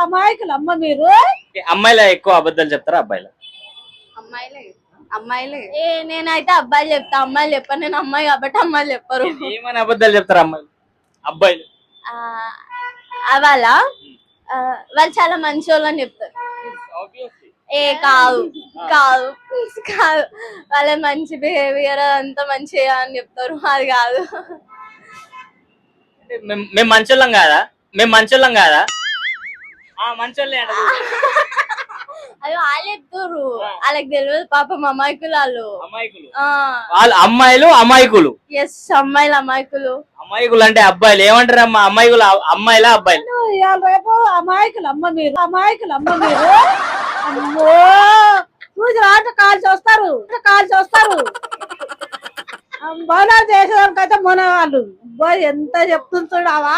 అమాయకులు అమ్మ మీరు. అమ్మాయిలా ఎక్కువ అబద్ధాలు చెప్తారా అబ్బాయిలా? అమ్మాయిలే అమ్మాయిలే. నేనైతే అబ్బాయిలు చెప్తా, అమ్మాయిలు చెప్పాను. నేను అమ్మాయి కాబట్టి అమ్మాయిలు చెప్పరు. ఏమని అబద్ధాలు చెప్తారా అమ్మాయిలు అబ్బాయిలు? వాళ్ళ వాళ్ళు చాలా మంచి వాళ్ళు అని చెప్తారు. కాదు కాదు కాదు, వాళ్ళ మంచి బిహేవియర్ అంతా మంచిగా అని చెప్తారు. అది కాదు. మేము మంచోళ్ళం కాదా? మేము మంచోళ్ళం కాదా? మంచోళ్ళే అంట. అది వాళ్ళు చెప్తారు, వాళ్ళకి తెలియదు పాపం. అమాయకులు వాళ్ళు. వాళ్ళు అమ్మాయిలు అమాయకులు. ఎస్, అమ్మాయిలు అమాయకులు. అమాయకులు అంటే అబ్బాయిలు ఏమంటారు అమ్మా? అమ్మాయికులు అమ్మాయిలా అబ్బాయిలు? ఇవాళ రేపు అమాయకులు అమ్మ మీరు. అమాయకులు అమ్మ మీరు. అమ్మో చూసి రాట కాల్చి వస్తారు, కాల్చి వస్తారు. బోనాలు చేసేదానికైతే మొన వాళ్ళు ఎంత చెప్తుంది చూడవా.